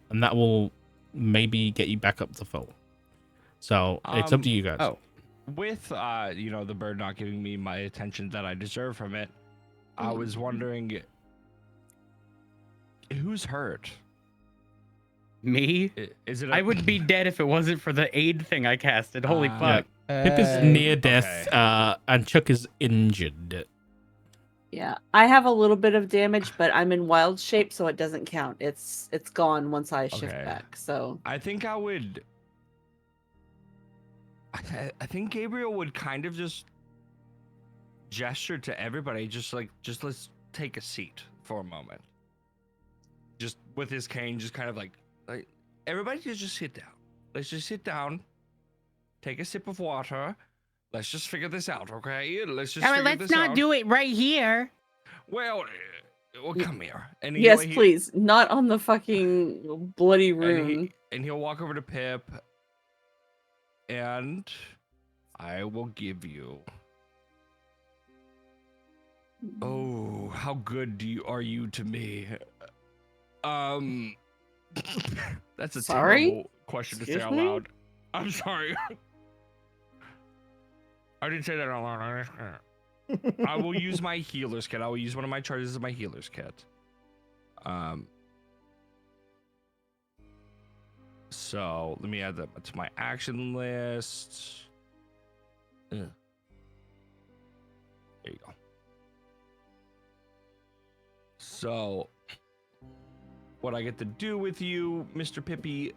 and that will maybe get you back up to full. So it's up to you guys. Oh, With the bird not giving me my attention that I deserve from it, I was wondering who's hurt. me? Is it? I would be dead if it wasn't for the aid thing I casted. Holy fuck. Pip is near death, okay. and Chuck is injured. Yeah, I have a little bit of damage, but I'm in wild shape, so it doesn't count. It's gone once I shift Okay. back. So I think I would. I think Gabriel would kind of just gesture to everybody, just let's take a seat for a moment. Just with his cane, just kind of like everybody just sit down. Let's just sit down, take a sip of water. Let's just figure this out, okay? Let's not do it right here. Well, come here. And yes, please, not on the fucking bloody rune. And he'll walk over to Pip, and I will give you. Oh, how good are you to me? That's a terrible question to say out loud. I'm sorry. I didn't say that out loud. I will use my healer's kit. I will use one of my charges as my healer's kit. So let me add that to my action list. There you go. So what I get to do with you, Mr. Pippy,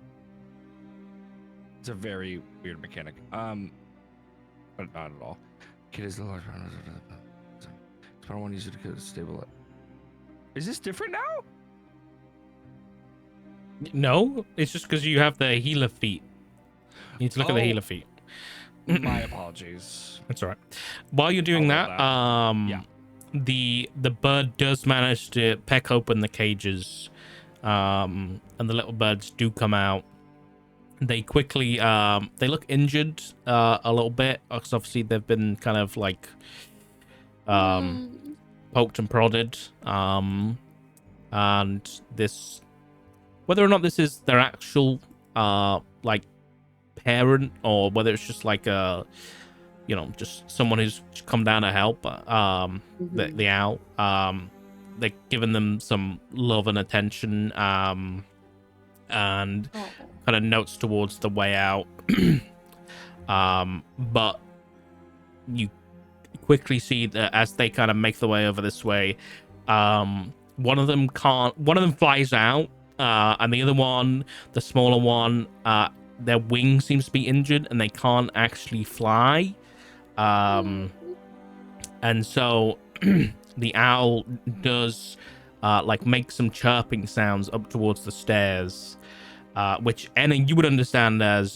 it's a very weird mechanic. But not at all. Kid is the large. I don't want to use it to stable it. Is this different now? No, it's just because you have the healer feat. You need to look at the healer feat. My apologies. That's all right. While you're doing that, yeah. the bird does manage to peck open the cages, and the little birds do come out. They quickly they look injured a little bit, because obviously they've been kind of like poked and prodded, and this, whether or not this is their actual like parent, or whether it's just like just someone who's come down to help the owl, they're giving them some love and attention, and kind of notes towards the way out. But you quickly see that as they kind of make the way over this way, one of them flies out, and the other one, the smaller one, their wing seems to be injured and they can't actually fly. And so the owl does make some chirping sounds up towards the stairs, which Anna, you would understand as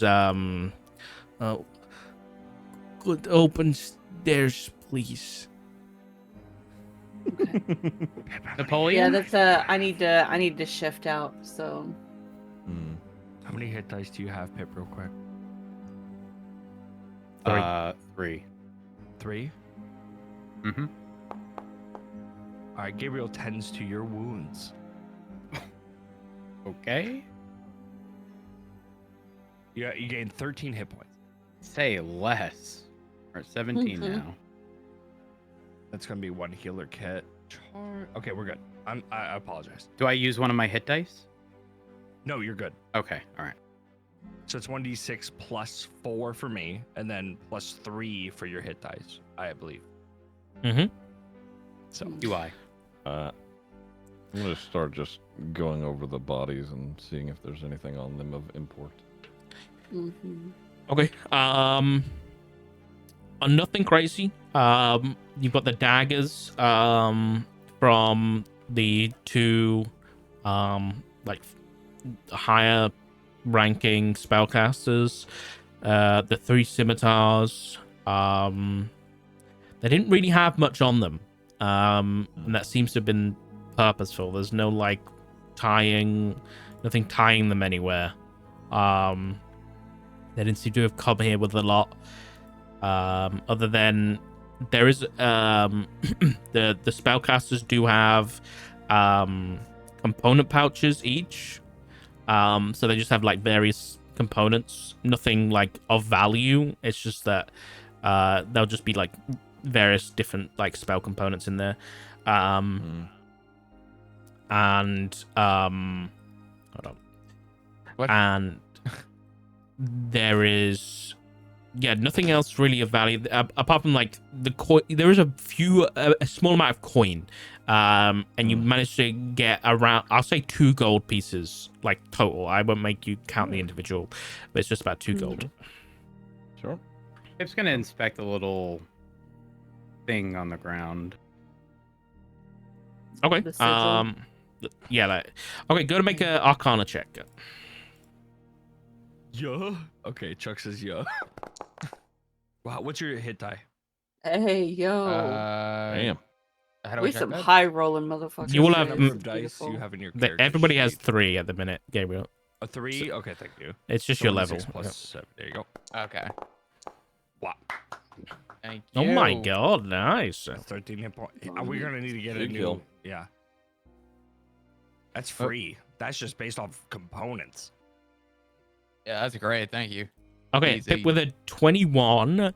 good open stairs, please. Okay. Napoleon? Yeah, that's I need to shift out, so. How many hit dice do you have, Pip, real quick? 3. 3? Mm-hmm. All right, Gabriel tends to your wounds. Okay. Yeah, you gain 13 hit points. Say less. We're at 17 now. That's gonna be 1 healer kit. Okay, we're good. I apologize. Do I use one of my hit dice? No, you're good. Okay, all right. So it's 1d6 plus 4 for me, and then plus 3 for your hit dice, I believe. Mm-hmm. So Do I? I'm gonna start just going over the bodies and seeing if there's anything on them of import. Okay. Nothing crazy. You've got the daggers from the 2 higher ranking spellcasters, the 3 scimitars. They didn't really have much on them, and that seems to have been purposeful. There's no nothing tying them anywhere. They didn't seem to have come here with a lot, other than there is the spellcasters do have component pouches each, So they just have like various components, nothing like of value. It's just that there'll just be like various different like spell components in there. And hold on. What? And there is nothing else really of value apart from like the coin. There is a small amount of coin, and you manage to get around, I'll say 2 gold pieces like total. I won't make you count the individual, but it's just about 2 gold. Sure. Pip's gonna inspect the little thing on the ground. Okay. The sigil. Okay, go to make a Arcana check. Yeah. Okay, Chuck says yeah. Wow, what's your hit die? Hey, yo. Damn. How do I We check some that? high rolling motherfuckers. You will Just the have- guys. number mm, of dice Beautiful. you have in your character Everybody has sheet. 3 at the minute, Gabriel. A 3? Okay, thank you. It's just So your 1d6 level. plus 7. There you go. Okay. Wow. Thank you. Oh my god, nice. That's 13 hit points. We're gonna need to get a Big new. kill. Yeah. That's free. That's just based off components. Yeah, that's great. Thank you. Okay, Easy. Pip with a 21.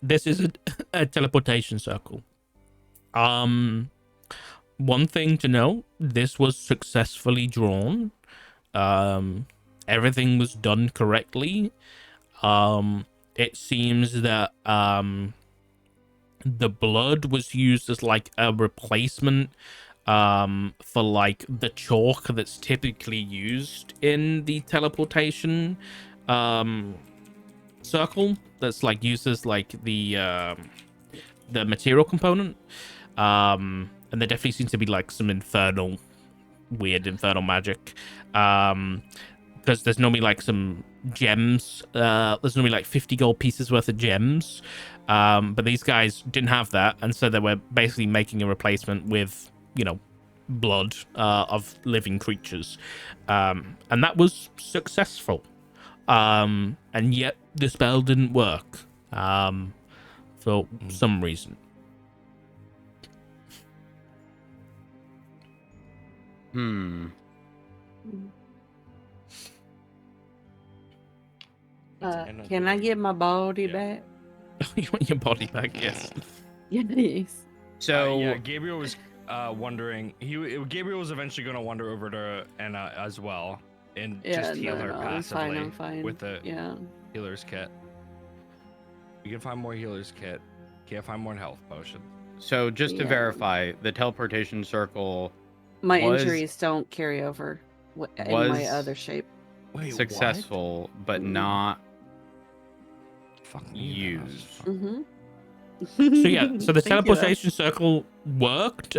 This is a teleportation circle. One thing to know, this was successfully drawn. Everything was done correctly. It seems that the blood was used as like a replacement for like the chalk that's typically used in the teleportation circle, that's like used as like the material component. And there definitely seems to be like some weird infernal magic, because there's normally like some gems. There's normally like 50 gold pieces worth of gems, but these guys didn't have that, and so they were basically making a replacement with, you know, blood of living creatures, and that was successful. And yet the spell didn't work for some reason. Can I get my body back? You want your body back? Yes. Yes. So yeah, Gabriel was wondering. Gabriel was eventually going to wander over to Anna as well and Yeah, just heal her I'm passively fine. I'm fine. with the Yeah. healer's kit. We can find more healer's kit. Can't find more health potions. So just to Yeah. verify, the teleportation circle My Was- injuries don't carry over in was my other shape. Wait, successful, but not Fuck used. Mm-hmm. So yeah, so the teleportation circle worked,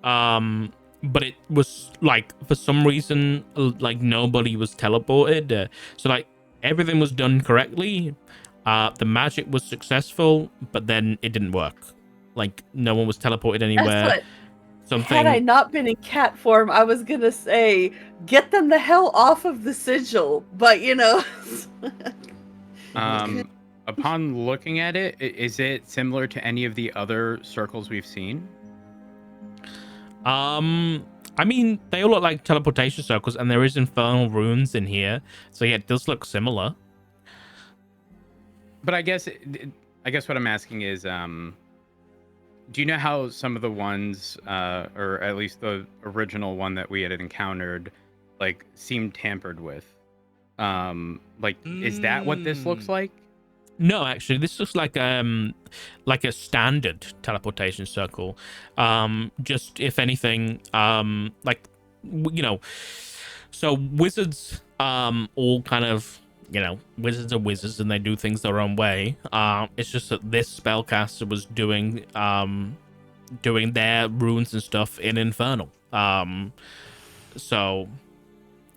but it was like for some reason like nobody was teleported. So like everything was done correctly. The magic was successful, but then it didn't work. Like no one was teleported anywhere. That's what. Something. Had I not been in cat form, I was gonna say, get them the hell off of the sigil. But you know. Upon looking at it, is it similar to any of the other circles we've seen? I mean, they all look like teleportation circles, and there is infernal runes in here, so yeah, it does look similar. But I guess what I'm asking is, do you know how some of the ones, or at least the original one that we had encountered, like seemed tampered with? Is that what this looks like? No, actually, this looks like a standard teleportation circle. Just if anything, you know, so wizards all kind of, you know, wizards are wizards and they do things their own way. It's just that this spellcaster was doing their runes and stuff in infernal. So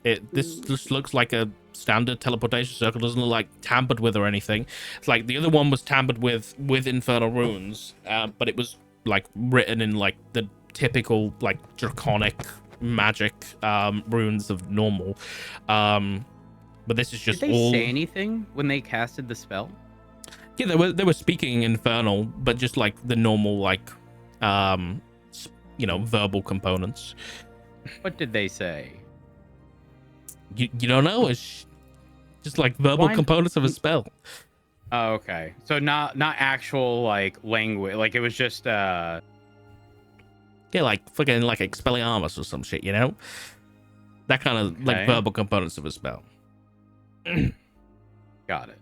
this just looks like a standard teleportation circle. Doesn't look like tampered with or anything. It's like the other one was tampered with infernal runes, but it was like written in like the typical like draconic magic runes of normal. But this is just Did they all. say anything when they casted the spell? Yeah, they were speaking infernal, but just like the normal like you know, verbal components. What did they say? You don't know. It's just like verbal Why- components of a spell. Oh, okay. So not actual like language. Like it was just Yeah, like fucking like Expelliarmus or some shit, you know? That kind of like Okay. verbal components of a spell. got it.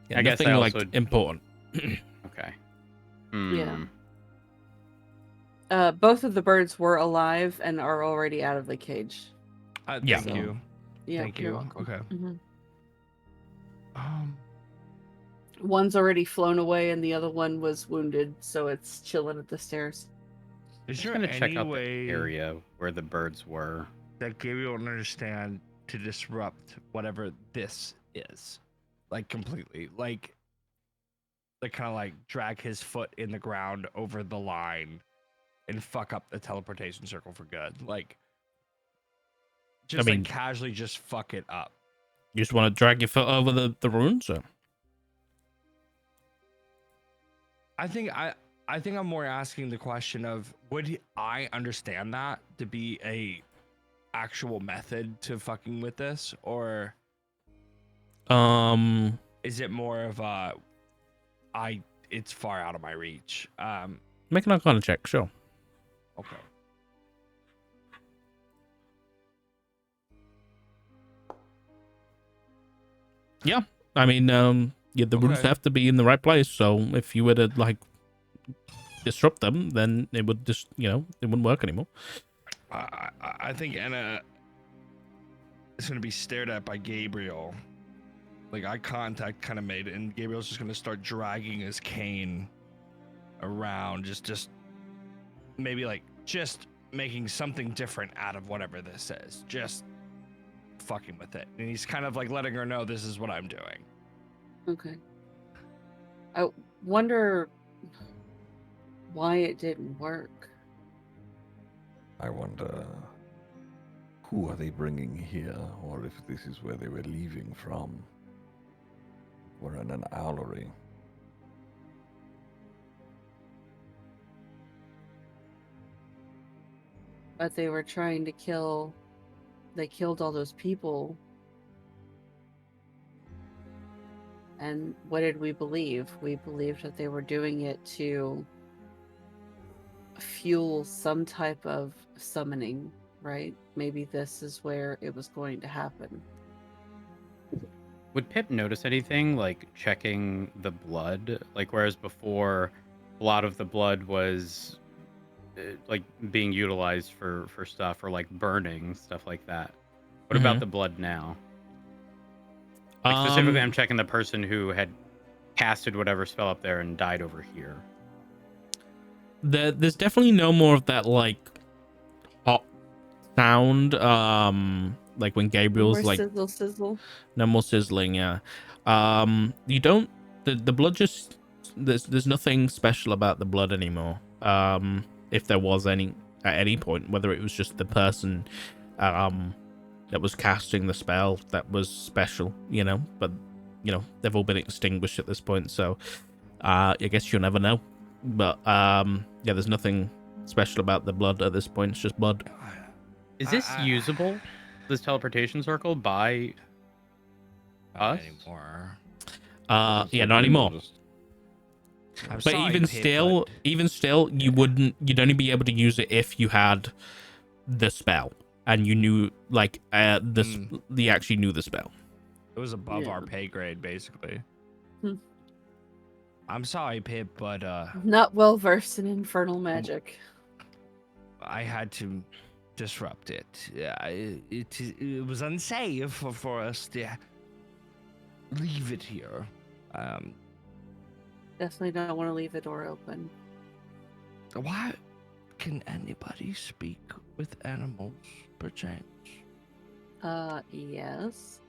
Yeah, I guess nothing I like also- important. Okay. Yeah. Both of the birds were alive and are already out of the cage. Yeah. Thank So- you. Yeah, Thank you're you. welcome. Okay. Mhm. Um, One's already flown away, and the other one was wounded, so it's chilling at the stairs. is Just there gonna check any out way the area where the birds were. that Gabriel will understand to disrupt whatever this is, like completely, like kind of like drag his foot in the ground over the line and fuck up the teleportation circle for good, like just mean- like casually just fuck it up. You just want to drag your foot over the runes? Or? I think I'm more asking the question of I understand that to be a actual method to fucking with this, or is it more of a it's far out of my reach? Make an Arcana check, sure. Okay. Yeah, I mean, yeah, the runes Okay. have to be in the right place. So if you were to like disrupt them, then it would just, it wouldn't work anymore. I think Anna is going to be stared at by Gabriel. Like, eye contact kind of made it, and Gabriel's just going to start dragging his cane around, just maybe like just making something different out of whatever this is. Just fucking with it. And he's kind of like letting her know this is what I'm doing. Okay. I wonder why it didn't work. I wonder who are they bringing here, or if this is where they were leaving from. We're in an owlery. But they were trying to kill. They killed all those people. And what did we believe? We believed that they were doing it to fuel some type of summoning, right? Maybe this is where it was going to happen. Would Pip notice anything like checking the blood? Like whereas before, a lot of the blood was like being utilized for stuff or like burning stuff like that. What about the blood now? Like specifically, I'm checking the person who had casted whatever spell up there and died over here. There's definitely no more of that like hot sound. Like when Gabriel's More like sizzle, sizzle. no more sizzling. Yeah. You don't. The blood just there's nothing special about the blood anymore. If there was any at any point, whether it was just the person, that was casting the spell that was special, but they've all been extinguished at this point, so I guess you'll never know. But yeah, there's nothing special about the blood at this point. It's just blood. Is this usable? This teleportation circle by Not us? anymore. Yeah, not anymore. I'm But sorry, even Pip, still, you'd only be able to use it if you had the spell and you knew you actually knew the spell. it was above Yeah. our pay grade, basically. Hmm. I'm sorry, Pip, but Not well versed in infernal magic. I had to disrupt it. Yeah, it was unsafe for us to leave it here. Definitely don't want to leave the door open. Why can anybody speak with animals, perchance? Yes.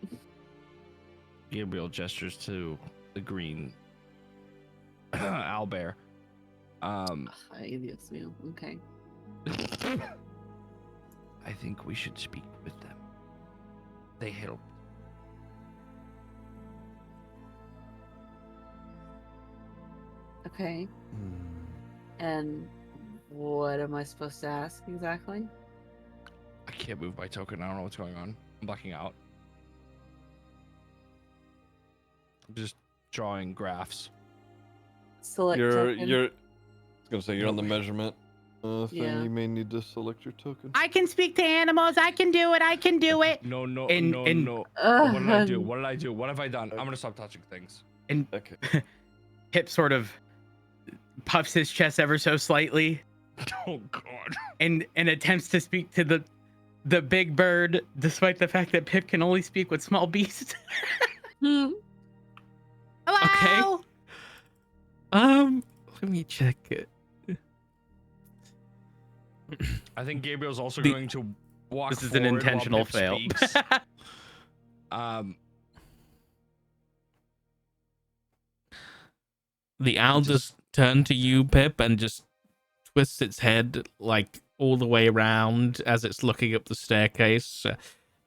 Gabriel gestures to the green owlbear. Ay, Dios mío. Okay. I think we should speak with them. They helped. Okay. And what am I supposed to ask exactly? I can't move my token. I don't know what's going on. I'm blacking out. I'm just drawing graphs. Select You're token. I was gonna say you're on the Nope. measurement thing. Yeah. You may need to select your token. I can speak to animals. I can do it. I can do it. No, no, And- no, and- no. Ugh, What did I do? What did I do? What have I done? I'm gonna stop touching things. And Okay. Pip sort of puffs his chest ever so slightly Oh God. and attempts to speak to the big bird, despite the fact that Pip can only speak with small beasts. Hmm. Hello. Let me check it. I think Gabriel's also The- going to walk. This is an forward while intentional Pip fail. speaks. The owl just turned to you, Pip, and just twists its head like all the way around as it's looking up the staircase.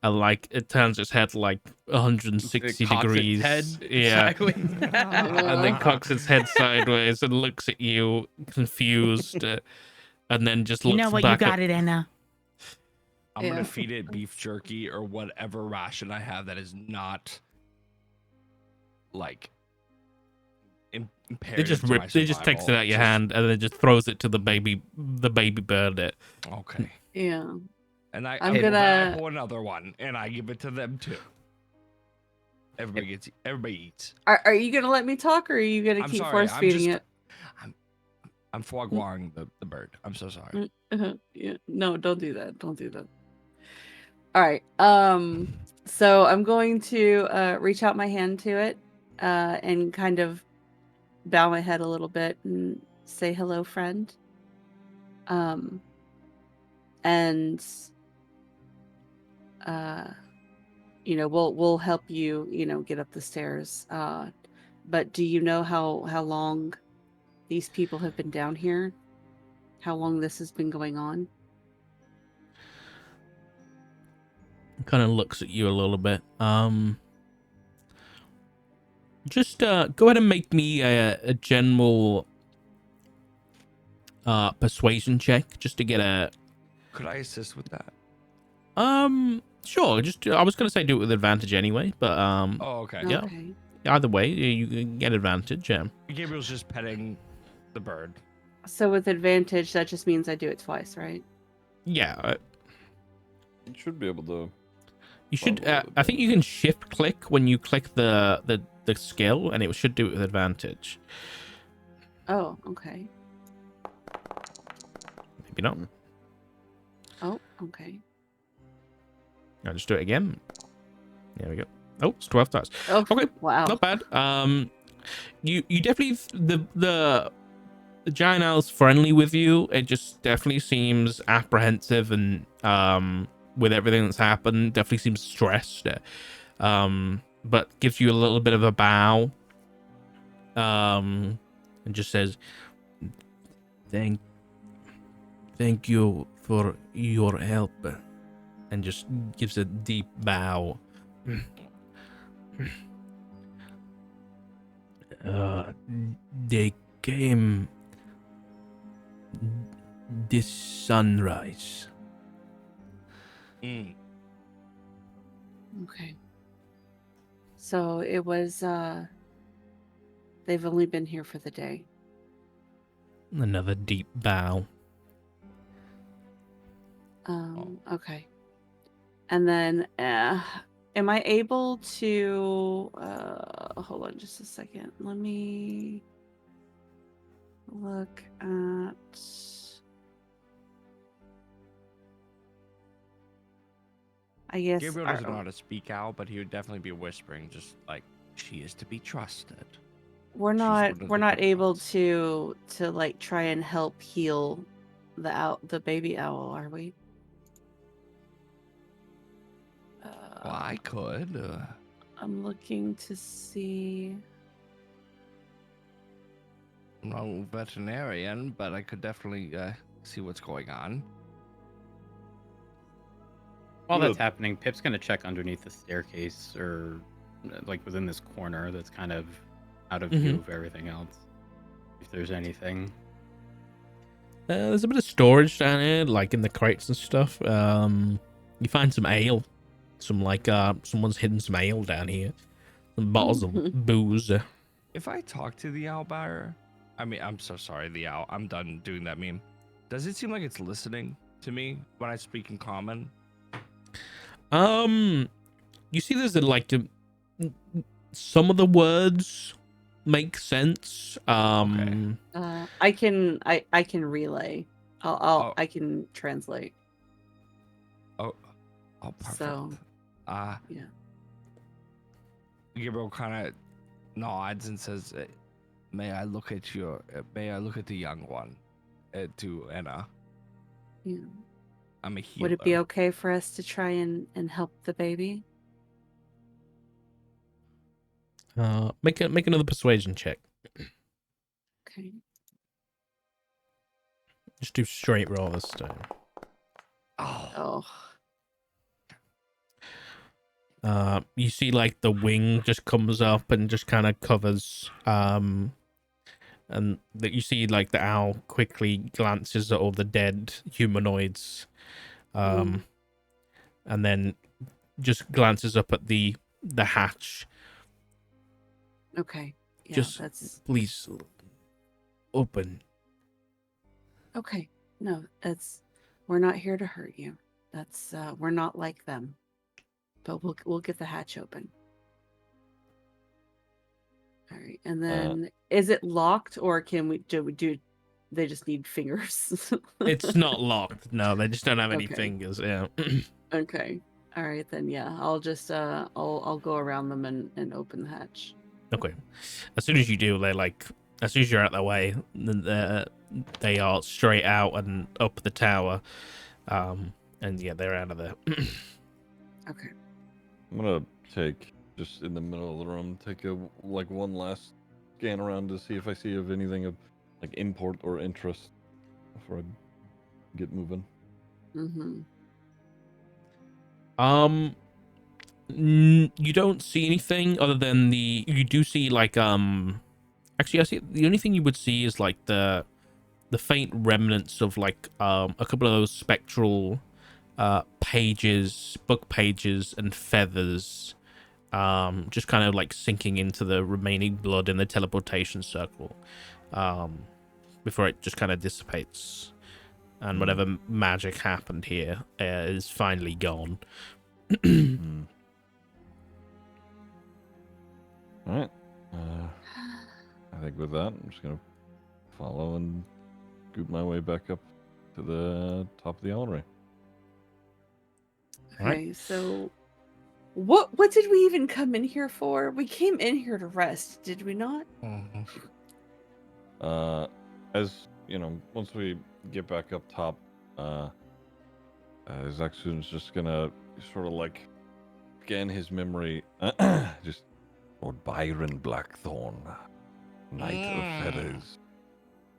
And like it turns its head like 160 It cocks its degrees. head Yeah. sideways. And then cocks its head sideways and looks at you confused. And then just looks back up. it, Anna. I'm Yeah. gonna feed it beef jerky or whatever ration I have that is not like They just takes it out your hand and then just throws it to the baby bird. Okay. Yeah. And I'm then gonna- I pull another one and I give it to them too. Everybody eats. Are you gonna let me talk, or are you gonna I'm keep sorry, force I'm feeding just- it? I'm foie gras-ing the bird. I'm so sorry. Yeah. No, don't do that. Don't do that. All right. So I'm going to reach out my hand to it, and kind of bow my head a little bit and say hello, friend. And we'll help you, get up the stairs. But do you know how long these people have been down here? How long this has been going on? Kind of looks at you a little bit. Just go ahead and make me a general persuasion check just to get a Could I assist with that? sure. Just I was gonna say do it with advantage anyway, but Oh, okay. Yeah. Okay. either way you can get advantage. Gabriel's just petting the bird. So with advantage, that just means I do it twice, right? Yeah. You should be able to. You should. Probably I think you can shift click when you click the skill, and it should do it with advantage. Oh, okay. Maybe not. Oh, okay. I'll just do it again. There we go. Oh, it's 12 stars. Oh, Okay, wow. not bad. You definitely the giant owl's friendly with you. It just definitely seems apprehensive and with everything that's happened, definitely seems stressed. But gives you a little bit of a bow. And just says, Thank you for your help. And just gives a deep bow. They came this sunrise. Mm. Okay. So it was, they've only been here for the day. Another deep bow. Okay. And then, am I able to, hold on just a second. Let me look at, I guess, Gabriel doesn't know how to speak out, but he would definitely be whispering, just like she is to be trusted. we're She's not, one of we're the not good able ones. to like try and help heal the baby owl, are we? Well, I could. I'm looking to see. I'm no veterinarian, but I could definitely see what's going on. While that's Good. happening, Pip's gonna check underneath the staircase or like within this corner that's kind of out of view of everything else. If there's anything. There's a bit of storage down here, like in the crates and stuff. You find some ale, some like someone's hidden some ale down here, some bottles of booze. If I talk to the owlbearer, I mean, I'm so sorry, the owl. I'm done doing that meme. Does it seem like it's listening to me when I speak in common? You see, there's some of the words make sense. I can relay. Oh. I can translate. Oh, perfect. So, yeah. Gabriel kind of nods and says, "May I look at the young one, to Anna? Yeah. I'm a healer." Would it be okay for us to try and help the baby? Make another persuasion check. Okay. Just do straight roll this time. Oh. You see like the wing just comes up and just kind of covers, and that you see like the owl quickly glances at all the dead humanoids, and then just glances up at the hatch. Okay. Yeah, Just please open. Okay. No, we're not here to hurt you. We're not like them. But we'll get the hatch open. All right. And then is it locked, or can we do they just need fingers? It's not locked. No, they just don't have any Okay. fingers. Yeah. Okay. All right then. Yeah, I'll just I'll go around them and open the hatch. Okay. As soon as you do, as soon as you're out their way, they are straight out and up the tower. And yeah, they're out of there. Okay. I'm gonna take, just in the middle of the room, take one last scan around to see if I see of anything of like import or interest before I get moving. You don't see anything other than you do see actually I see the only thing you would see is like the faint remnants of like a couple of those spectral book pages and feathers, just kind of like sinking into the remaining blood in the teleportation circle, before it just kind of dissipates, and whatever magic happened here is finally gone. All right. I think with that, I'm just gonna follow and scoot my way back up to the top of the gallery. Okay, so what did we even come in here for? We came in here to rest, did we not? As you know, once we get back up top, Zaxun's just gonna sort of like scan his memory. Just Lord Byron Blackthorn, Knight of Feathers.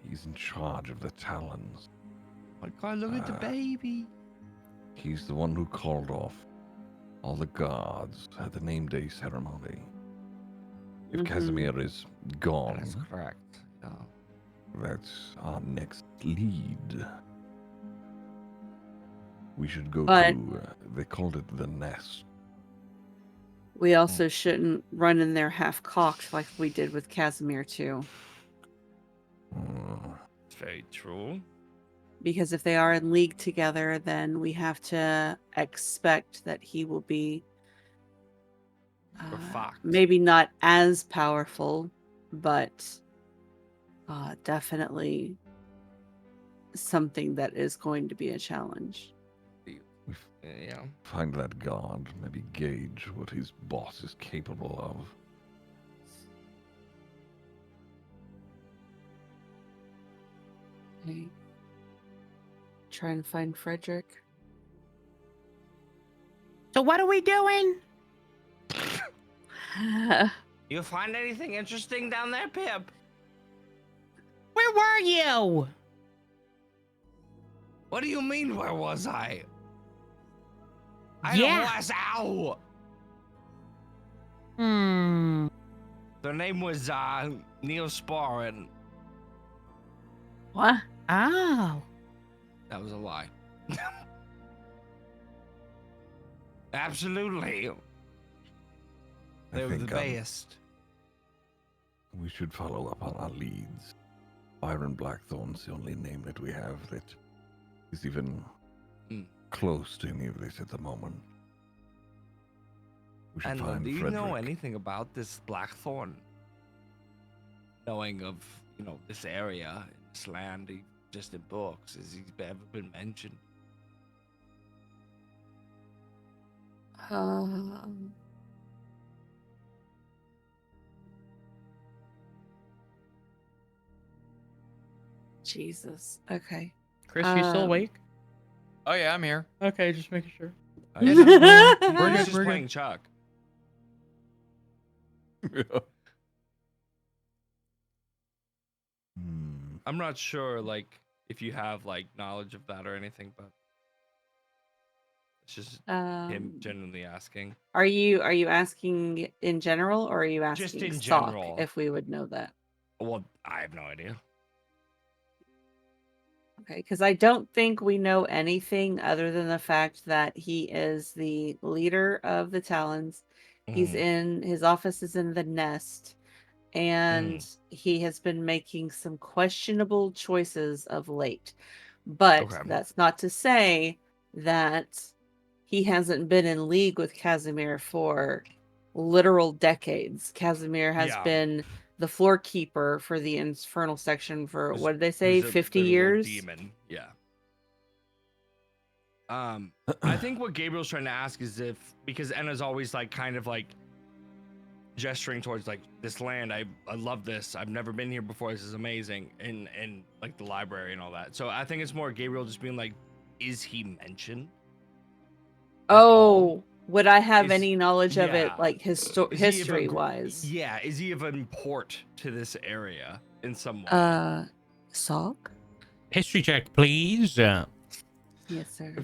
He's in charge of the Talons. My God, look at the baby. He's the one who called off all the guards at the name day ceremony. If Casimir is gone, That's correct. Yeah. that's our next lead. We should go But- to, they called it the nest. We also shouldn't run in there half cocked like we did with Casimir too. It's very true. Because if they are in league together, then we have to expect that he will be Fucked. maybe not as powerful, but definitely something that is going to be a challenge. Yeah. Find that guard, maybe gauge what his boss is capable of. Okay. Try and find Frederick. So what are we doing? You find anything interesting down there, Pip? Where were you? What do you mean, where was I? Yeah. I was out. Their name was Neosporin. What? Oh. That was a lie. Absolutely. They were the think, best. we should follow up on our leads. Byron Blackthorn's the only name that we have that is even close to any of this at the moment. We should And find do you Frederick. know anything about this Blackthorn? Knowing of, this area, this land, just in books, has he ever been mentioned? Jesus. Okay. Chris, you still awake? Oh yeah, I'm here. Okay, just making sure. We're We're just good. playing Chuck. I'm not sure, if you have knowledge of that or anything, but it's just him genuinely asking. Are you asking in general, or are you Just asking in Sock general. if we would know that? Well, I have no idea. Okay, because I don't think we know anything other than the fact that he is the leader of the Talons. He's in his office is in the Nest, and he has been making some questionable choices of late. But Okay. that's not to say that he hasn't been in league with Casimir for literal decades. Casimir has Yeah. been the floor keeper for the infernal section for Who's- what did they say, who's a 50 literal years? Demon. Yeah. I think what Gabriel's trying to ask is because Enna's always gesturing towards this land. I love this. I've never been here before. This is amazing. And the library and all that. So I think it's more Gabriel just being is he mentioned? Oh, would I have Is- any knowledge of it, yeah. Is he of a history wise? Yeah. Is he of import to this area in some way? Sock? History check, please. Yes, sir.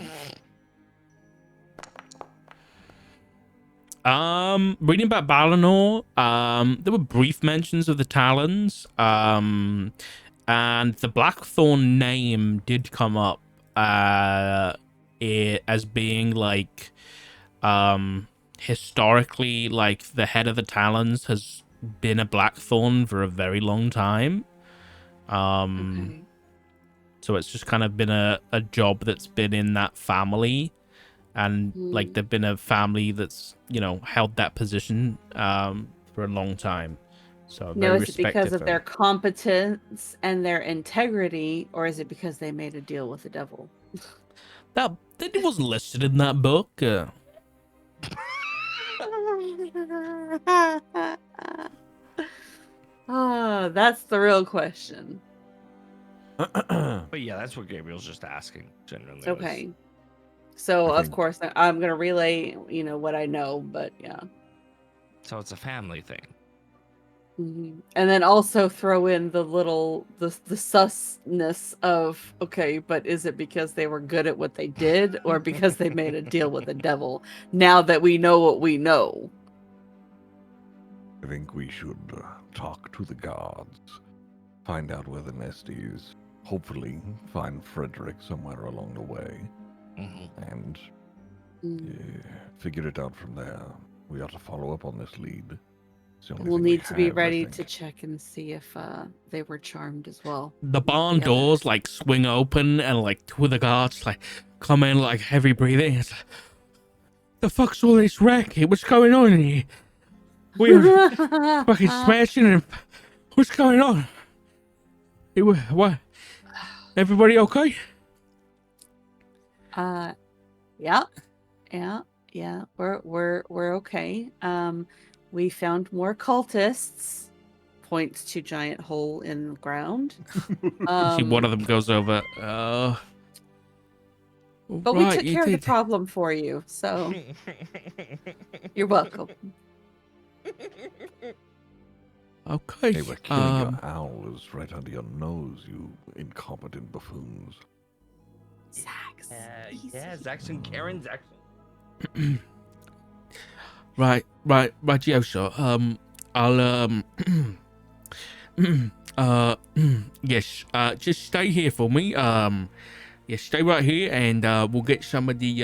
Reading about Balinor, there were brief mentions of the Talons, and the Blackthorn name did come up, as being historically, the head of the Talons has been a Blackthorn for a very long time. Okay. So it's just kind of been a job that's been in that family. And they've been a family that's held that position for a long time, so Now, very is it because respected of for their them. competence and their integrity, or is it because they made a deal with the devil? That wasn't listed in that book. Oh, that's the real question. But yeah, that's what Gabriel's just asking. Generally. Okay. So I of think- course I'm gonna relay, what I know, but yeah. So it's a family thing. And then also throw in the susness of, okay, but is it because they were good at what they did, or because they made a deal with the devil? Now that we know what we know. I think we should talk to the guards, find out where the nest is, hopefully find Frederick somewhere along the way, and figure it out from there. We ought to follow up on this lead. It's the only We'll thing we need to be have, I ready think. to check and see if they were charmed as well. The barn Yeah. doors swing open, and two of the guards come in heavy breathing. It's the fuck's all this racket? What's going on in here? We're fucking smashing him. What's going on? What? Everybody okay? Yeah. We're okay. We found more cultists. Points to giant hole in the ground. You see one of them goes over. But we took care of the problem for you, so you're welcome. Okay. Hey, we're killing your owls right under your nose, you incompetent buffoons. Zax. Yeah, Zaxxon, Karen's accent. Right, yeah, sir. I'll yes, just stay here for me. Yes, stay right here, and we'll get some of the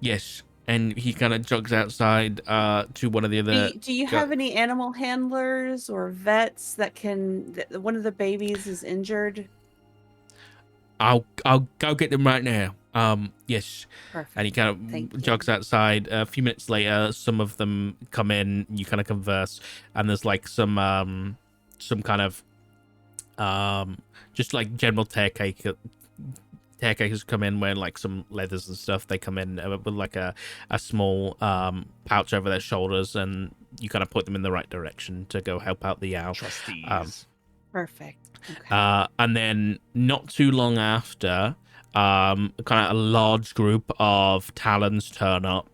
Yes, and he kind of jogs outside to one of the other. Do you have any animal handlers or vets that can? One of the babies is injured. I'll go get them right now. Yes. Perfect. And he kind Thank of you. jogs outside. A few minutes later, some of them come in. You kind of converse, and there's like some kind of just like general caretakers come in wearing like some leathers and stuff. They come in with like a small pouch over their shoulders, and you kind of point them in the right direction to go help out the owl. Trustees. Perfect. Okay. And then not too long after, kind of a large group of Talons turn up,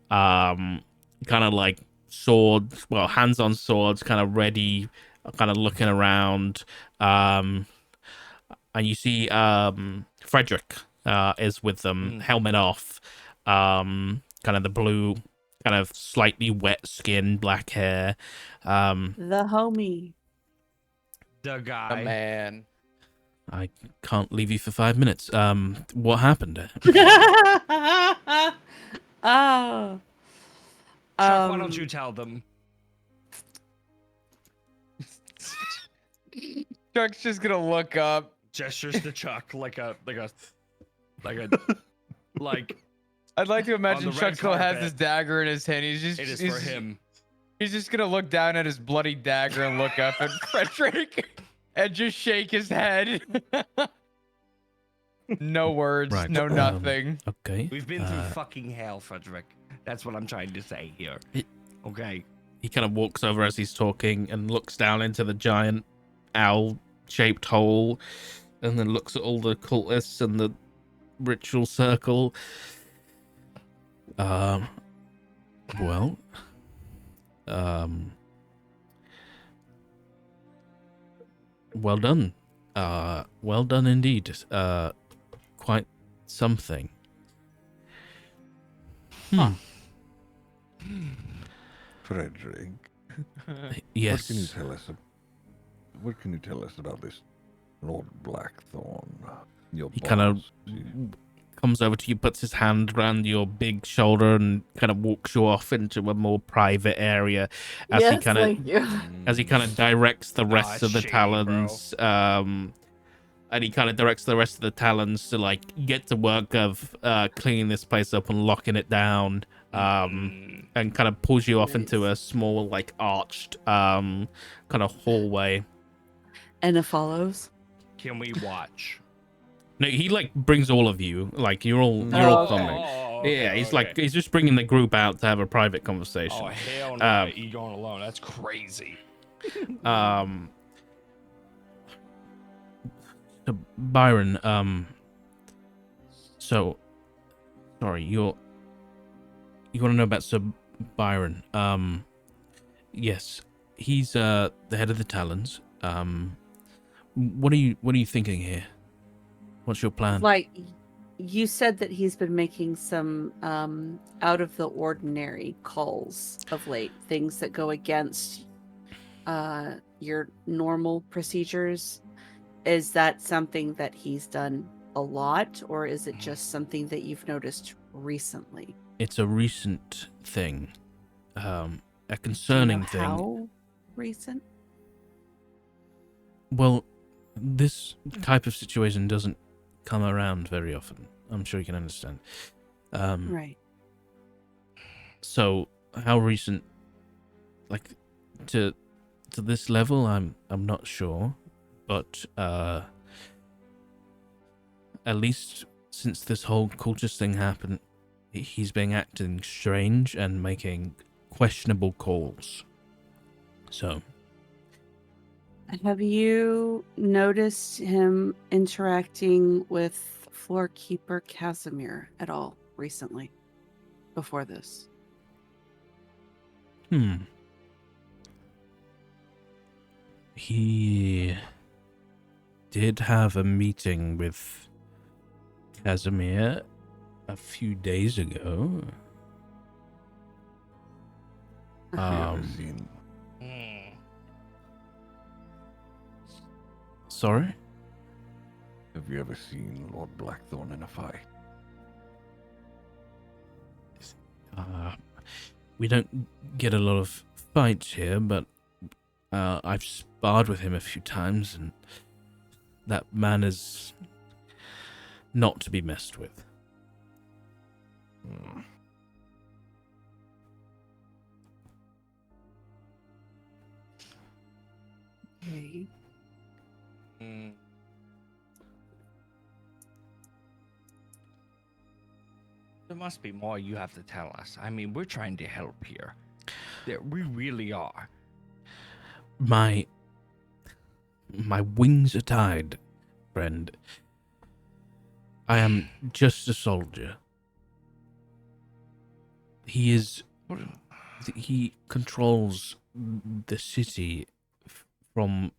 kind of like swords, well, hands on swords, kind of ready, kind of looking around. And you see Frederick is with them, helmet off, kind of the blue, kind of slightly wet skin, black hair. The homie. The Oh, guy. man. I can't leave you for 5 minutes. What happened? Oh. Chuck, why don't you tell them? Chuck's just gonna look up. Gestures to Chuck like I'd like to imagine the Chuck red still has carpet. his dagger in his hand. it is for him. He's just gonna look down at his bloody dagger and look up at Frederick and just shake his head. No words, Right, no nothing. Okay. We've been through fucking hell, Frederick. That's what I'm trying to say here. Okay. He kind of walks over as he's talking and looks down into the giant owl-shaped hole, and then looks at all the cultists and the ritual circle. Well, well done. Well done indeed. Quite something. Frederick, Yes. what can you tell us about this Lord Blackthorn? Your He kind of boss? comes over to you, puts his hand around your big shoulder, and kind of walks you off into a more private area as Yes, he kind thank you. as he kind of directs the rest of the shady, Talons. And he kind of directs the rest of the Talons to like get to work of cleaning this place up and locking it down. And kind of pulls you off into a small, like arched, kind of hallway. Anna follows. Can we watch? No, he like brings all of you. Like you're all okay. coming. Okay, Yeah, he's just bringing the group out to have a private conversation. Oh hell no! You going alone? That's crazy. So Byron, so sorry, you want to know about Sir Byron? Yes, he's the head of the Talons. What are you thinking here? What's your plan? Like, you said that he's been making some out of the ordinary calls of late, things that go against your normal procedures. Is that something that he's done a lot, or is it just something that you've noticed recently? It's a recent thing, a concerning thing. How recent? Well, this type of situation doesn't come around very often. I'm sure you can understand. Right. So, how recent? Like, to this level, I'm not sure, but at least since this whole cultist thing happened, he's been acting strange and making questionable calls. So, Have you noticed him interacting with floorkeeper Casimir at all recently? Before this? He did have a meeting with Casimir a few days ago. Have you ever seen? Sorry? Have you ever seen Lord Blackthorn in a fight? We don't get a lot of fights here, but I've sparred with him a few times, and that man is not to be messed with. Hmm. Okay. Mm. There must be more you have to tell us. I mean, we're trying to help here. We really are. My wings are tied, friend. I am just a soldier. He controls the city from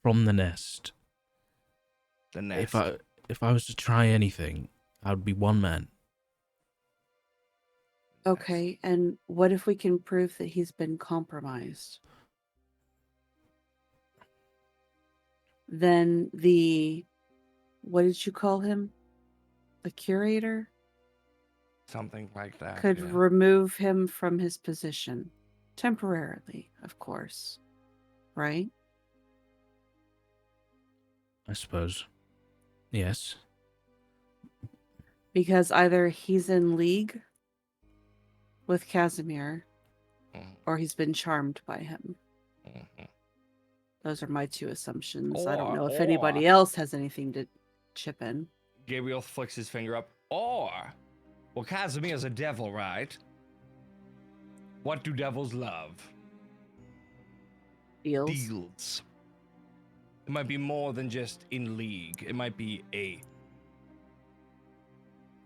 the nest. The nest. If I was to try anything, I would be one man. Okay, and what if we can prove that he's been compromised? Then what did you call him? The curator? Something like that. Could yeah. remove him from his position. Temporarily, of course. Right? I suppose. Yes. Because either he's in league with Casimir, Mhm. or he's been charmed by him. Mhm. Those are my two assumptions. I don't Or- know if or- anybody else has anything to chip in. Gabriel flicks his finger up. Or, well, Casimir's a devil, right? What do devils love? Deals. Deals. It might be more than just in league. It might be a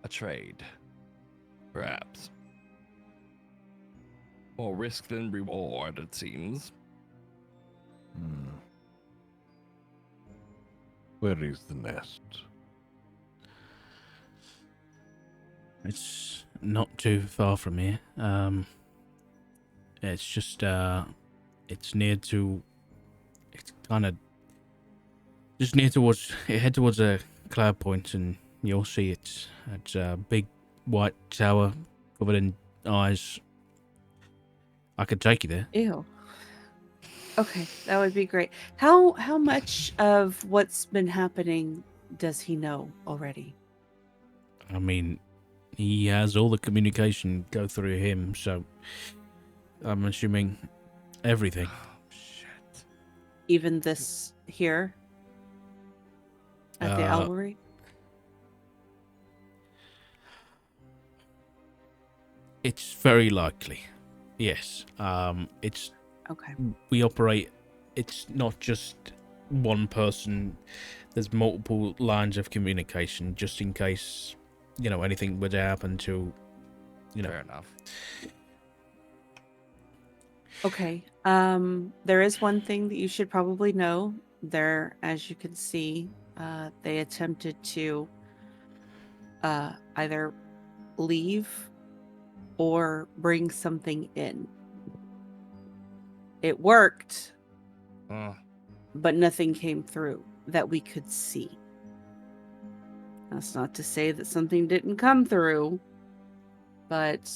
trade, perhaps. More risk than reward, it seems. Hmm. Where is the nest? It's not too far from here. It's just it's near to. It's kind of just near towards. Head towards a cloud point, and you'll see it. It's a big white tower covered in eyes. I could take you there. Ew. Okay, that would be great. How much of what's been happening does he know already? I mean, he has all the communication go through him, so I'm assuming everything. Shit. Even this here at the Owlery? It's very likely. Yes. It's Okay. we operate. It's not just one person. There's multiple lines of communication, just in case, anything were to happen to, Fair enough. Okay. There is one thing that you should probably know. There, as you can see, they attempted to either leave or bring something in. It worked, but nothing came through that we could see. That's not to say that something didn't come through, but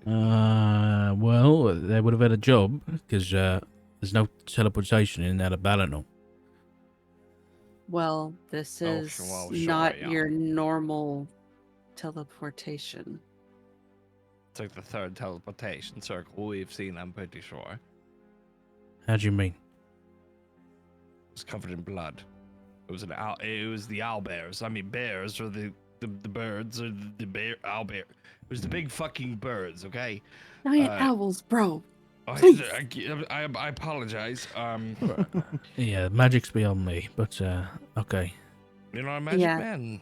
well, they would have had a job because there's no teleportation in that Balinor. well, this Oh, is sure, not yeah. your normal teleportation. It's like the third teleportation circle we've seen, I'm pretty sure. How do you mean? It's covered in blood. It was it was the owlbears. I mean, bears are the birds, or the bear owlbear. It was the big fucking birds, okay? Giant owls, bro. I, Please. I apologize. Yeah, magic's beyond me, but okay. You're not a magic Yeah. man.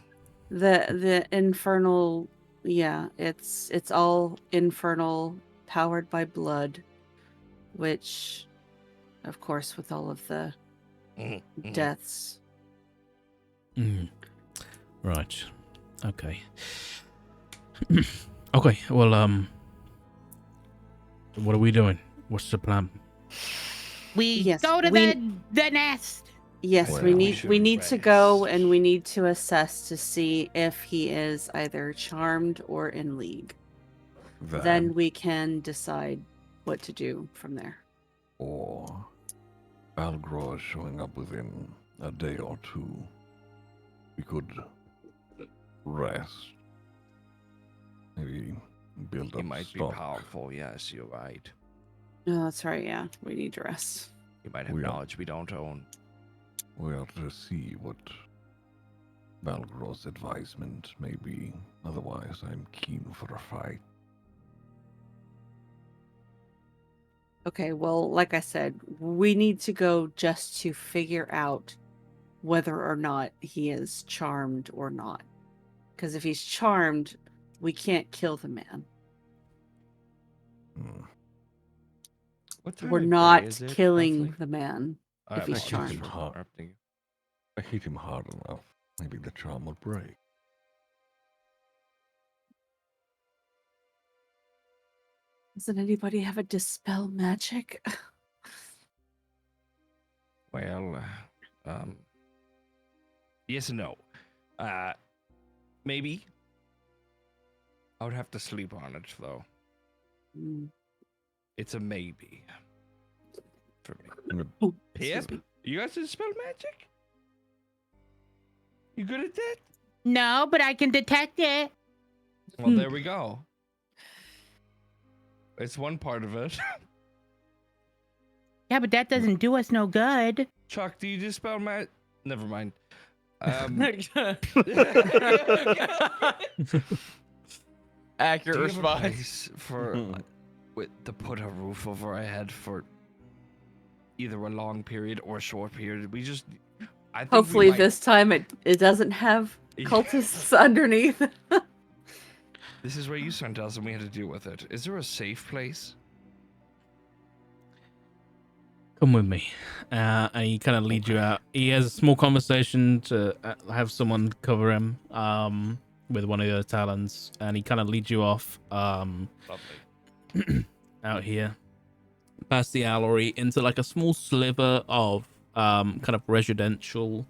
The infernal, yeah, it's all infernal, powered by blood, which, of course, with all of the Mhm. deaths. Right. Okay. Okay. Well, what are we doing? What's the plan? We Yes, go to the nest. Yes, Well, we we need should to go rest. and we need to assess to see if he is either charmed or in league. then we can decide what to do from there. Or Algor showing up within a day or two. We could rest. Maybe build He up might stock. be powerful. Yes, you're right. No, that's right. Yeah, we need to rest. He might have We are- knowledge we don't own. We have to see what Balgror's advisement may be. Otherwise, I'm keen for a fight. Okay, well, like I said, we need to go just to figure out whether or not he is charmed or not. Because if he's charmed, we can't kill the man. Hmm. What time We're of day not is it, killing roughly? the man. I if he's apologize charmed. for Hot. interrupting you. I hit him hard enough. Maybe the charm will break. Doesn't anybody have a dispel magic? Well, yes and no. Maybe. I would have to sleep on it, though. Mm, It's a maybe. For me. oh, Pip, excuse me. you guys dispel magic? You good at that? No, but I can detect it. Well, there we go. It's one part of it. Yeah, but that doesn't do us no good. Chuck, do you dispel magic? Never mind. Accurate Do you have a response. place for to put a roof over our head for either a long period or a short period? We just, I think we Hopefully might- this time it doesn't have cultists underneath. This is where you sent us, and we had to deal with it. Is there a safe place? Come with me. And he kind of leads you out. He has a small conversation to have someone cover him with one of the other talons, and he kind of leads you off Lovely. out here past the Allery into like a small sliver of kind of residential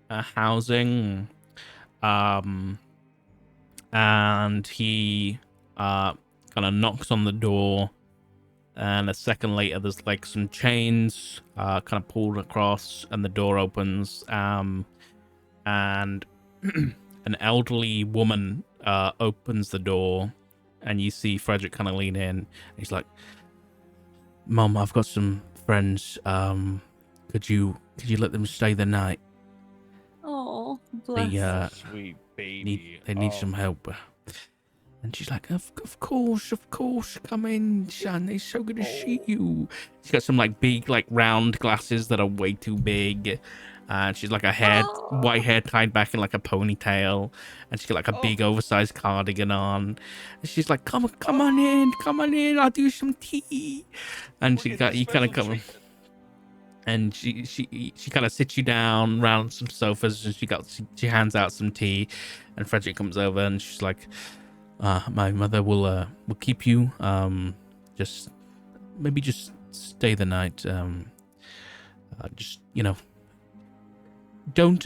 housing. And he kind of knocks on the door, and a second later there's like some chains kind of pulled across, and the door opens, and an elderly woman opens the door, and you see Frederick kind of lean in. He's like, "Mom, I've got some friends. Could you let them stay the night? Oh, bless. They Sweet baby. need some help." And she's like, of course, come in, son. It's so good to see you. She's got some like big, like round glasses that are way too big. And she's like white hair tied back in like a ponytail. And she's got like a big oversized cardigan on. And she's like, come on in. I'll do some tea. And you kind of come. And she kind of sits you down around some sofas, and she hands out some tea, and Frederick comes over, and she's like, my mother will keep you. Just stay the night. Just don't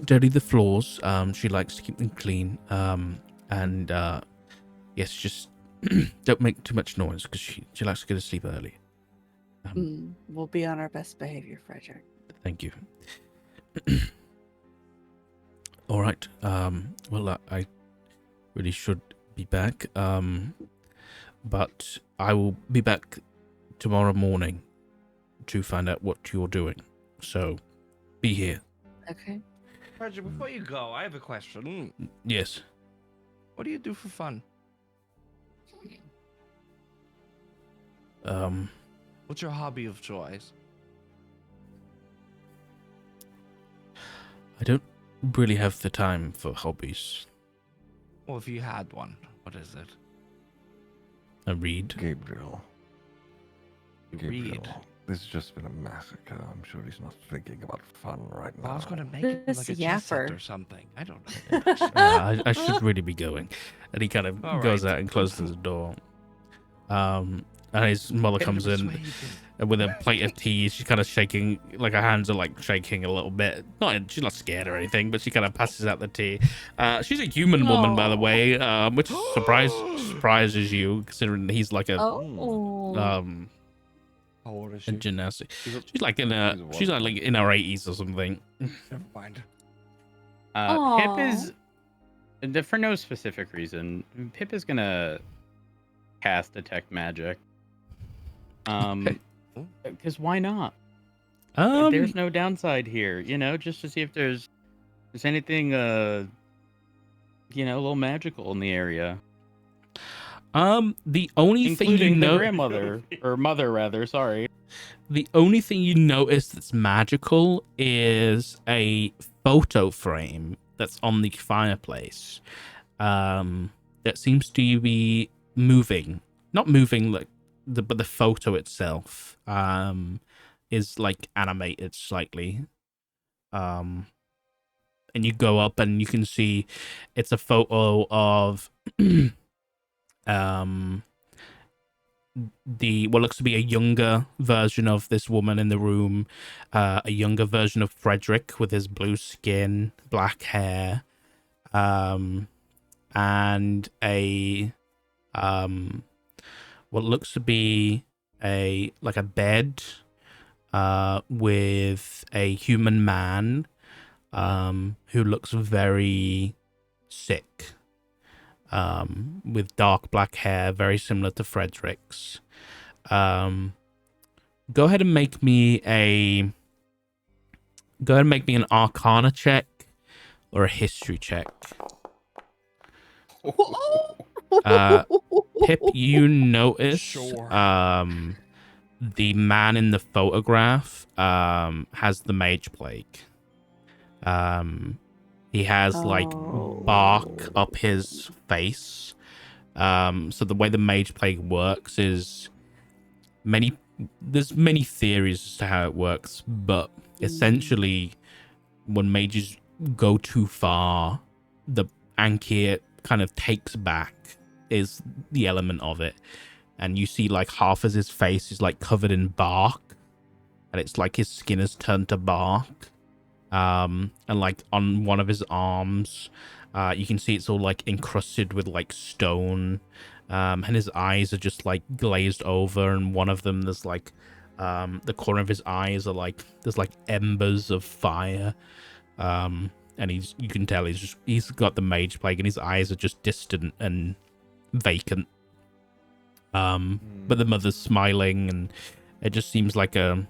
dirty the floors. She likes to keep them clean. And yes, just don't make too much noise, because she likes to go to sleep early. We'll be on our best behavior, Frederick. Thank you. All right. Well, I really should be back. But I will be back tomorrow morning to find out what you're doing. So, be here. Okay. Frederick, before you go, I have a question. Yes. What do you do for fun? What's your hobby of choice? I don't really have the time for hobbies. Well, if you had one, what is it? I read. Gabriel. Read. This has just been a massacre. I'm sure he's not thinking about fun right now. Well, I was gonna make it This like a chess set yapper. or something. I don't know. I should really be going. And he kind of All goes right. out and closes the door. and his mother comes in with a plate of tea. She's kind of shaking, like her hands are like shaking a little bit. She's not scared or anything, but she kind of passes out the tea. She's a human woman, by the way, which surprises you, considering he's like a Oh. How old is a she? gymnastic. She's a- She's like in her 80s or something. Never mind. Pip Aw. is, for no specific reason, Pip is gonna cast detect magic. Because why not? There's no downside here, just to see if there's anything, a little magical in the area, the only thing you including the know, grandmother or mother rather. Sorry. the only thing you notice that's magical is a photo frame that's on the fireplace. That seems to be moving, not moving like but the photo itself is like animated slightly. And you go up and you can see it's a photo of the what looks to be a younger version of this woman in the room, a younger version of Frederick with his blue skin, black hair, and a what looks to be a bed with a human man who looks very sick, with dark black hair, very similar to Frederick's. Go ahead and make me an Arcana check or a History check. Pip, you notice Sure. the man in the photograph has the mage plague. He has like bark up his face. So the way the mage plague works is there's many theories as to how it works, but essentially when mages go too far, the Anki kind of takes back is the element of it. And you see like half of his face is like covered in bark, and it's like his skin has turned to bark. And like on one of his arms, you can see it's all like encrusted with like stone. And his eyes are just like glazed over, and one of them there's like the corner of his eyes are like there's like embers of fire. And you can tell he's got the mage plague, and his eyes are just distant and vacant. But the mother's smiling, and it just seems like an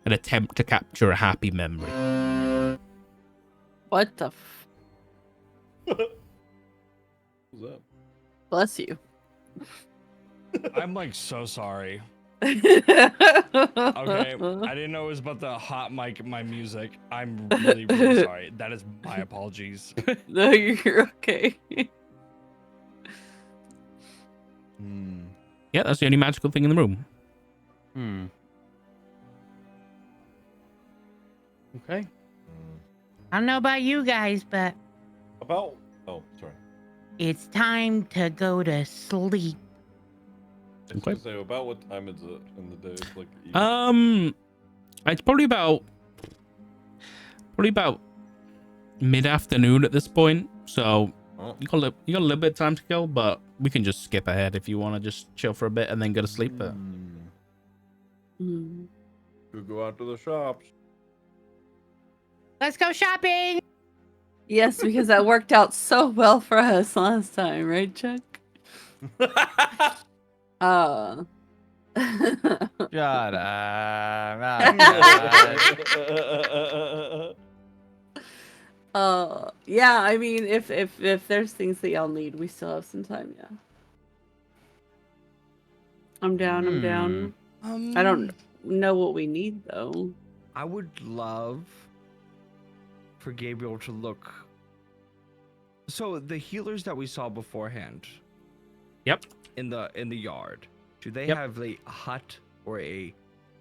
attempt to capture a happy memory. What the What's up? Bless you. I'm like so sorry. Okay, I didn't know it was about the hot mic, my music. I'm really, really sorry. That is my apologies. No, you're okay. Yeah, that's the only magical thing in the room. Okay. I don't know about you guys, but Oh, sorry. it's time to go to sleep. I was gonna say, about what time is it in the day? It's like It's probably about mid-afternoon at this point. So you got a little bit of time to go, but we can just skip ahead if you want to just chill for a bit and then go to sleep. But Could go out to the shops. Let's go shopping. Yes, because that worked out so well for us last time, right, Chuck? Shut up. Yeah, I mean, if there's things that y'all need, we still have some time, yeah. I'm down. I don't know what we need, though. I would love for Gabriel to look. So the healers that we saw beforehand. Yep. In the yard, do they Yep. have a hut or a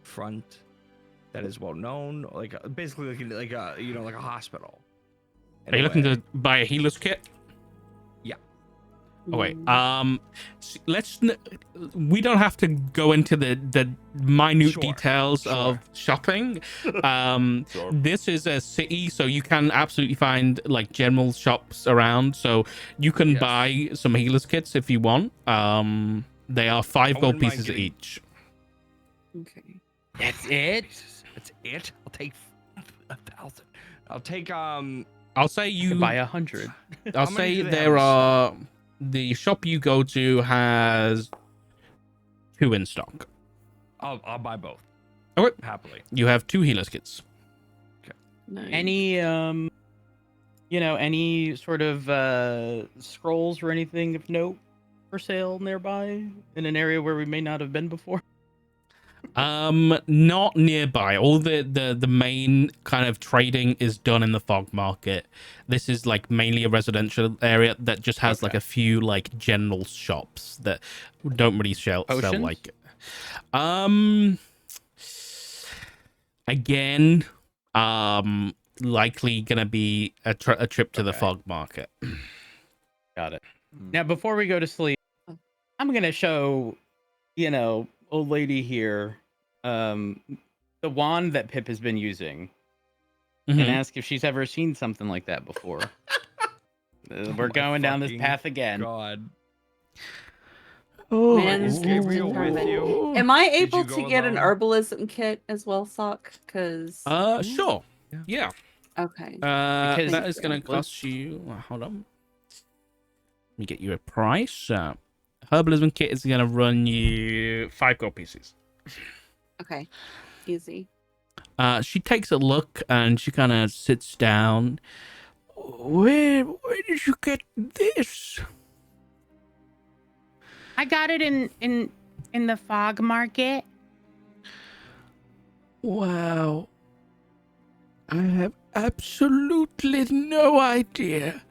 front that is well known, basically like a hospital? Are you looking to buy a healer's kit? Yeah. Okay. We don't have to go into the minute Sure, details of shopping. Sure. This is a city, so you can absolutely find like general shops around. So you can Yes. buy some healers kits if you want. They are 5 I gold wouldn't mind pieces getting- each. Okay. That's it. That's it. I'll take 1,000. I'll take I'll say You you. buy 100. I'll How many say do they have there in stock? are. The shop you go to has 2 in stock. I'll buy both. Okay. Happily. You have 2 healers kits. Nice. Any any sort of scrolls or anything of note for sale nearby in an area where we may not have been before? Not nearby. All the main kind of trading is done in the fog market. This is like mainly a residential area that just has like Okay. a few like general shops that don't really sell Potions? like. Again, likely gonna be a trip to the Okay. fog market. Got it. Now, before we go to sleep, I'm gonna show, old lady here, the wand that Pip has been using, and Mhm. ask if she's ever seen something like that before. We're my going down this fucking path again. God. Oh, Man, Is Gabriel with you? Am I Did able you to go get an alone? herbalism kit as well, Sock? Because Sure. Yeah. Yeah. okay. Because- That is gonna Let's- cost you. Hold on. Let me get you a price. Herbalism kit is gonna run you 5 gold pieces. Okay. Easy. She takes a look and she kind of sits down. Where did you get this? I got it in the fog market. Wow. I have absolutely no idea.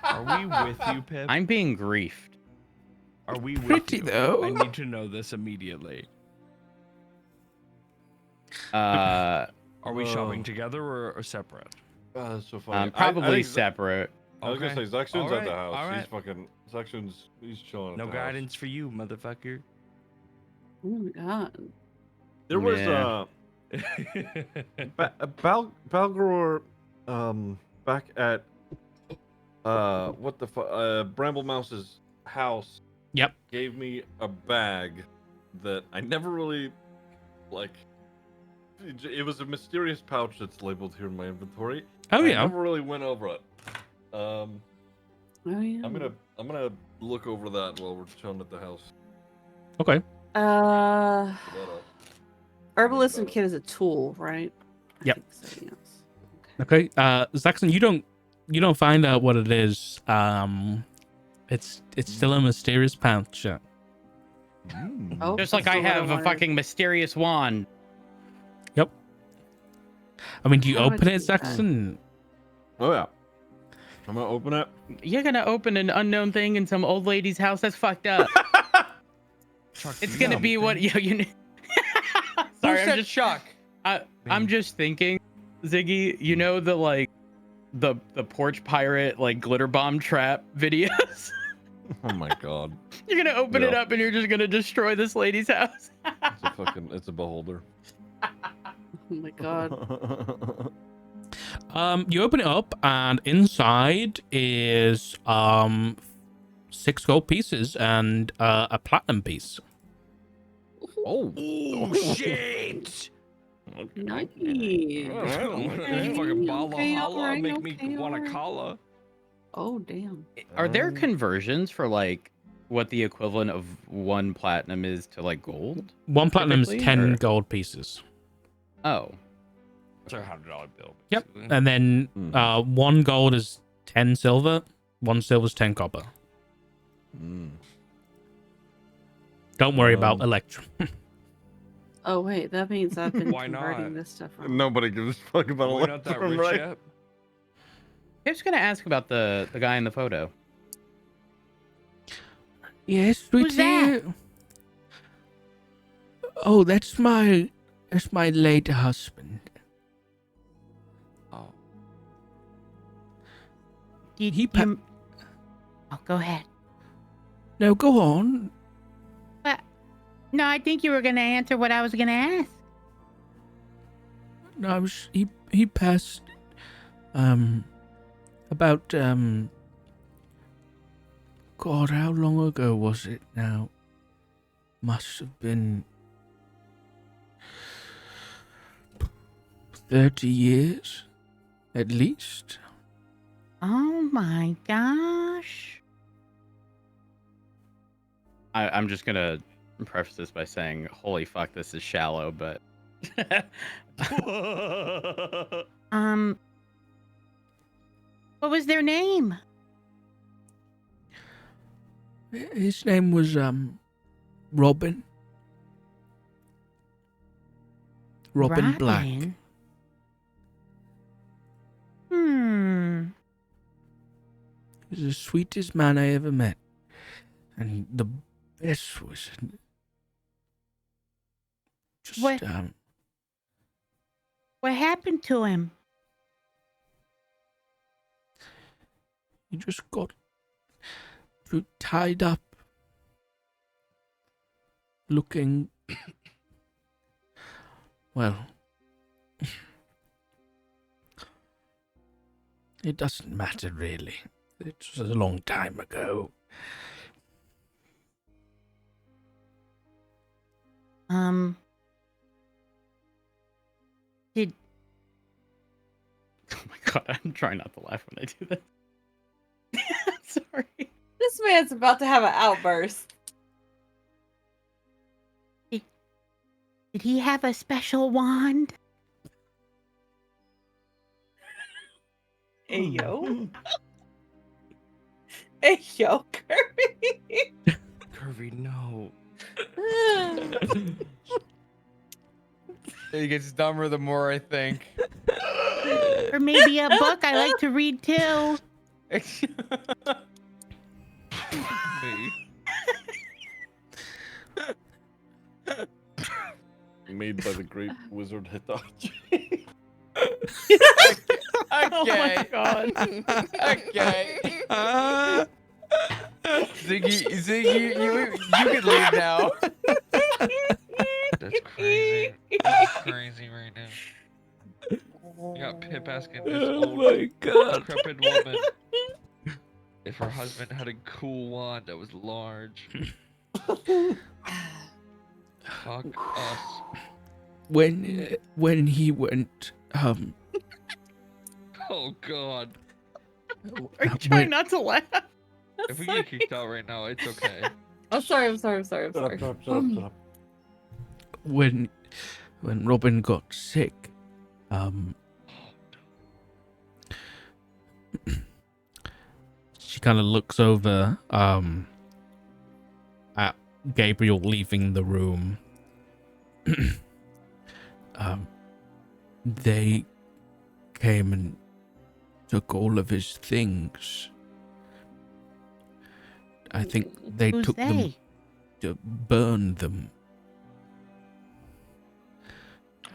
Are we with you, Pip? I'm being griefed. Are we with Pretty you? though. I need to know this immediately. Uh, Are we shopping Oh. together or separate? That's so funny. probably think separate. I was gonna say Zaxxon's All at the right, house. all He's right. fucking he's chilling at No the guidance for you, motherfucker. Oh my god. house. There was Yeah. Balgror back at what the Bramble Mouse's house. Yep. Gave me a bag that I never really like. It was a mysterious pouch that's labeled here in my inventory. Oh I yeah. never really went over it. Oh yeah. I'm gonna look over that while we're chilling at the house. Okay. Uh, Put that up. herbalism kit is a tool, right? I Yep. think so, yes. Okay. Zaxxon, you don't find out what it is. It's still a mysterious pouch. Oh, Just like that's I not what have a wanted. fucking mysterious wand. I mean, do you How would open I it, do that? Zaxxon? Oh yeah. I'm gonna open it. You're gonna open an unknown thing in some old lady's house? That's fucked up. Chuck, It's you gonna know be what you. Sorry, I'm just Chuck. I'm just thinking, Ziggy. You know the porch pirate like glitter bomb trap videos. Oh my god. You're gonna open it Yeah. up and you're just gonna destroy this lady's house. It's a beholder. Oh my god. You open it up and inside is 6 gold pieces and a platinum piece. Oh. Oh shit! Nice. Fucking bala Okay, holla, alright, make me okay, want alright. to calla. Oh damn. Are there conversions for like what the equivalent of 1 platinum is to like gold? 1 platinum is Typically, 10 or- gold pieces. Oh, It's a $100 bill. Yep. basically. And then 1 gold is 10 silver, 1 silver is 10 copper. Mm. Don't worry about Um, Electrum. Oh wait, that means I've been Why converting not? this stuff wrong. Nobody gives a fuck about Are we not that Electrum, rich right? yet? I was gonna ask about the guy in the photo. Yes, Who's that? Oh, that's my late husband. Oh. Did He you... Oh, go ahead. No, go on. No, I think you were going to answer what I was going to ask. No, he passed. About God, how long ago was it now? Must have been 30 years, at least. Oh my gosh. I'm just gonna preface this by saying, "Holy fuck, this is shallow," but What was their name? His name was Robin. Robin Black. Hmm. He was the sweetest man I ever met, and the best was just What happened to him? he just got tied up, looking well. It doesn't matter really. It was a long time ago. Did oh my god, I'm trying not to laugh when I do this. I'm sorry. This man's about to have an outburst. did he have a special wand? Hey yo. Hey yo, Kirby. Curvy, no. It gets dumber the more I think. Or maybe a book I like to read too. Me. Made by the great wizard Hitachi. Okay. Oh my god. Okay. Ziggy, you can leave now. That's crazy. That's crazy right now. You got Pip asking this old, decrepit woman if her husband had a cool wand that was large. Fuck us. When he went Oh god. Are you trying not to laugh? If we get kicked out right now, it's okay. I'm sorry. I'm sorry. Shut up. when Robin got sick, she kind of looks over at Gabriel leaving the room. They came and took all of his things. I think they Who's took them they? to burn them.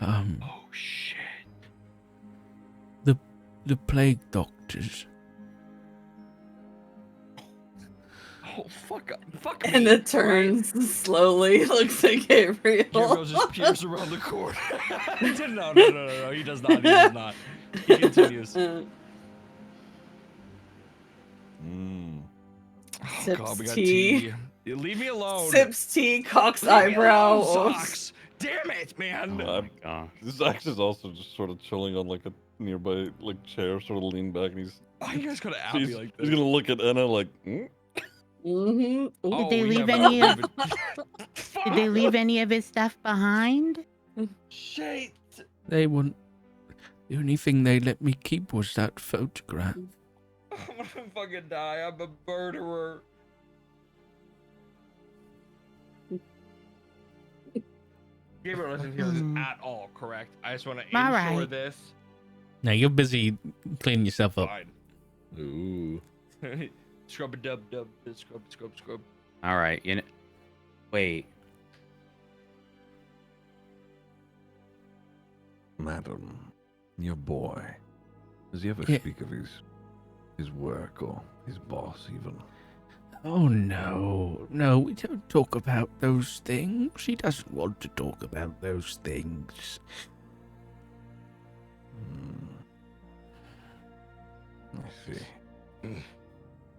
Oh shit. The plague doctors. Oh fuck And me. it turns slowly, looks at Gabriel. Gabriel just peers around the corner. No, he does not. He does not. He continues. Hmm. Oh Sips god, we got tea. tea. Leave me alone. Sips tea, cocks Leave me eyebrow. alone, Socks. Damn it, man. Oh my god. This Axe is also just sort of chilling on like a nearby like chair, sort of leaned back, and Why you guys gotta out he's, me like he's this? gonna look at Anna like, Mm-hmm. Oh, they we leave have any not of- even- Did they leave any of his stuff behind? Shit. They wouldn't. The only thing they let me keep was that photograph. I'm gonna fucking die. I'm a murderer. Gabriel doesn't feel this at all, correct? I just want to All ensure right. this. Now you're busy cleaning yourself up. Fine. ooh. Scrub a dub, scrub. All right, wait. Madam, your boy, does he ever Yeah. speak of his his work or his boss, even. Oh no, no, we don't talk about those things. She doesn't want to talk about those things. I see.